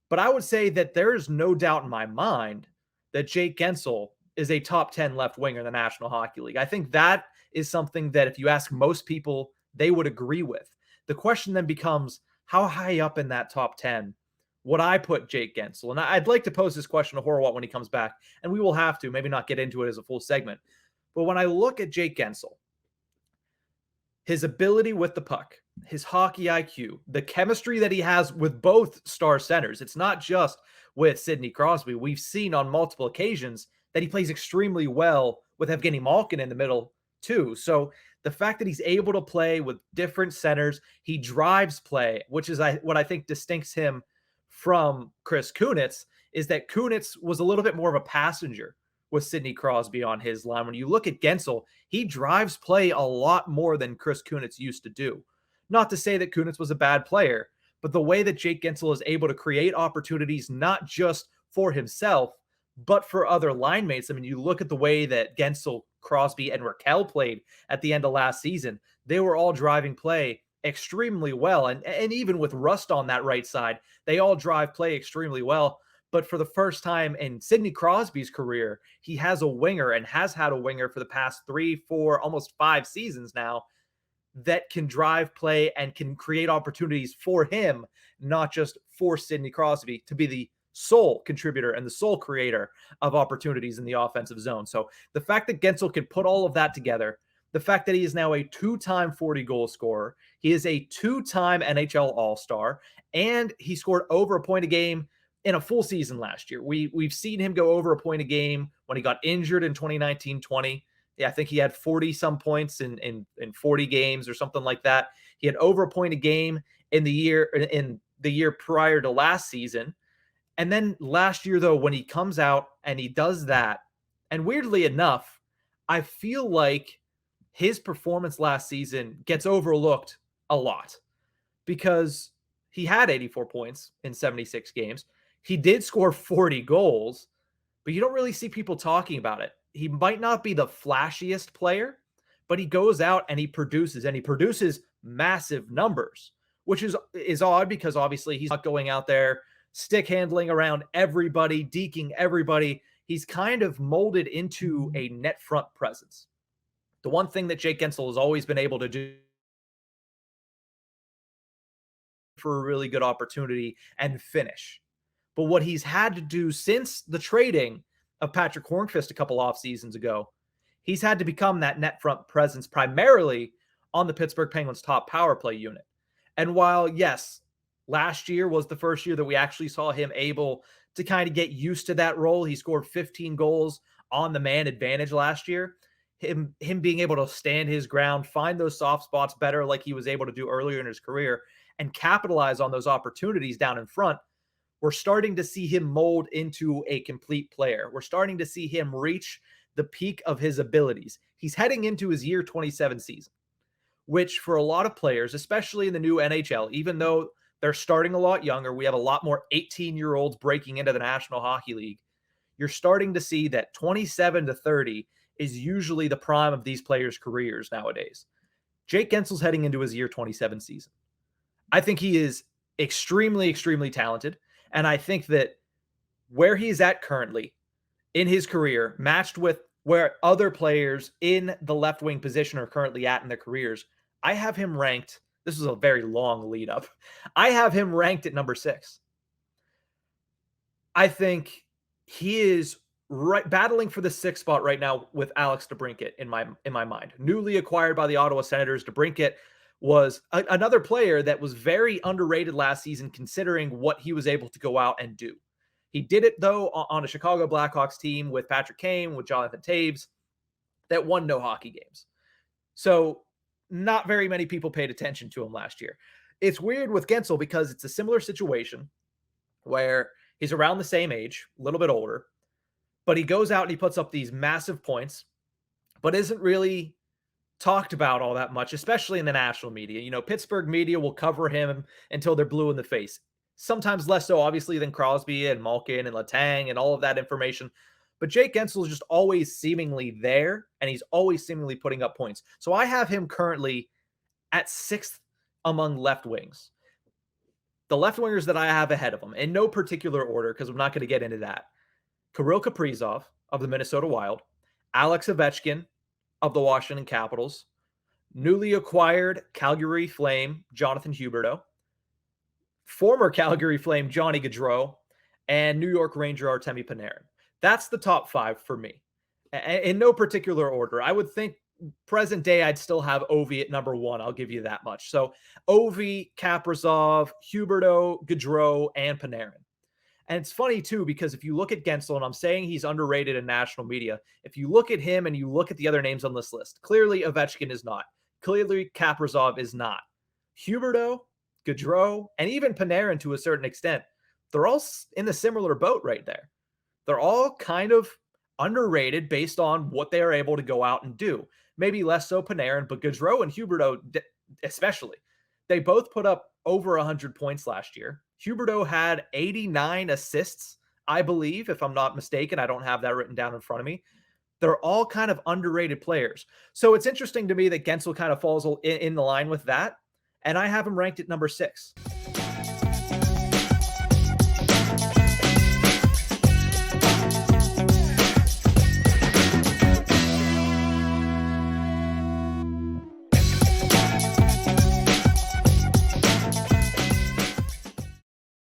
But I would say that there is no doubt in my mind that Jake Guentzel is a top 10 left winger in the National Hockey League. I think that is something that if you ask most people, they would agree with. The question then becomes how high up in that top 10 would I put Jake Guentzel? And I'd like to pose this question to Horwat when he comes back, and we will have to, maybe not get into it as a full segment. But when I look at Jake Guentzel, his ability with the puck, his hockey IQ, the chemistry that he has with both star centers. It's not just with Sidney Crosby. We've seen on multiple occasions that he plays extremely well with Evgeny Malkin in the middle, too. So the fact that he's able to play with different centers, he drives play, which is what I think distincts him from Chris Kunitz, is that Kunitz was a little bit more of a passenger with Sidney Crosby on his line. When you look at Guentzel, he drives play a lot more than Chris Kunitz used to do. Not to say that Kunitz was a bad player, but the way that Jake Guentzel is able to create opportunities, not just for himself, but for other line mates. I mean, you look at the way that Guentzel, Crosby, and Raquel played at the end of last season. They were all driving play extremely well. And even with Rust on that right side, they all drive play extremely well. But for the first time in Sidney Crosby's career, he has a winger and has had a winger for the past 3, 4, almost 5 seasons now that can drive play and can create opportunities for him, not just for Sidney Crosby to be the sole contributor and the sole creator of opportunities in the offensive zone. So the fact that Guentzel can put all of that together, the fact that he is now a 2-time 40-goal scorer, he is a 2-time NHL All-Star, and he scored over a point a game in a full season last year. We've seen him go over a point a game when he got injured in 2019-20. Yeah, I think he had 40 some points in 40 games or something like that. He had over a point a game in the year prior to last season. And then last year, though, when he comes out and he does that, and weirdly enough, I feel like his performance last season gets overlooked a lot because he had 84 points in 76 games. He did score 40 goals, but you don't really see people talking about it. He might not be the flashiest player, but he goes out and he produces massive numbers, which is odd because obviously he's not going out there stick handling around everybody, deking everybody. He's kind of molded into a net front presence. The one thing that Jake Guentzel has always been able to do for a really good opportunity and finish. But what he's had to do since the trading of Patrick Hornqvist a couple off seasons ago, he's had to become that net front presence primarily on the Pittsburgh Penguins top power play unit. And while, yes, last year was the first year that we actually saw him able to kind of get used to that role. He scored 15 goals on the man advantage last year. Him being able to stand his ground, find those soft spots better like he was able to do earlier in his career, and capitalize on those opportunities down in front. We're starting to see him mold into a complete player. We're starting to see him reach the peak of his abilities. He's heading into his year 27 season, which for a lot of players, especially in the new NHL, even though they're starting a lot younger, we have a lot more 18-year-olds breaking into the National Hockey League. You're starting to see that 27 to 30 is usually the prime of these players' careers nowadays. Jake Guentzel's heading into his year 27 season. I think he is extremely, extremely talented. And I think that where he's at currently in his career, matched with where other players in the left wing position are currently at in their careers, I have him ranked. This is a very long lead up. I have him ranked at number 6. I think he is right battling for the 6th spot right now with Alex DeBrincat in my mind. Newly acquired by the Ottawa Senators, DeBrincat was another player that was very underrated last season considering what he was able to go out and do. He did it, though, on a Chicago Blackhawks team with Patrick Kane, with Jonathan Taves, that won no hockey games. So not very many people paid attention to him last year. It's weird with Guentzel because it's a similar situation where he's around the same age, a little bit older, but he goes out and he puts up these massive points, but isn't really talked about all that much, especially in the national media. You know, Pittsburgh media will cover him until they're blue in the face. Sometimes less so, obviously, than Crosby and Malkin and Letang and all of that information. But Jake Guentzel is just always seemingly there, and he's always seemingly putting up points. So I have him currently at 6th among left wings. The left wingers that I have ahead of him, in no particular order, because I'm not going to get into that. Kirill Kaprizov of the Minnesota Wild, Alex Ovechkin of the Washington Capitals, newly acquired Calgary Flame Jonathan Huberdeau, former Calgary Flame Johnny Gaudreau, and New York Ranger Artemi Panarin. That's the top 5 for me. In no particular order. I would think present day I'd still have Ovi at number 1. I'll give you that much. So Ovi, Kaprizov, Huberdeau, Gaudreau, and Panarin. And it's funny too, because if you look at Guentzel, and I'm saying he's underrated in national media, if you look at him and you look at the other names on this list, clearly Ovechkin is not. Clearly Kaprizov is not. Huberdeau, Gaudreau, and even Panarin to a certain extent, they're all in a similar boat right there. They're all kind of underrated based on what they are able to go out and do. Maybe less so Panarin, but Gaudreau and Huberdeau especially. They both put up over 100 points last year. Huberdeau had 89 assists, I believe, if I'm not mistaken. I don't have that written down in front of me. They're all kind of underrated players. So it's interesting to me that Guentzel kind of falls in the line with that, and I have him ranked at number 6.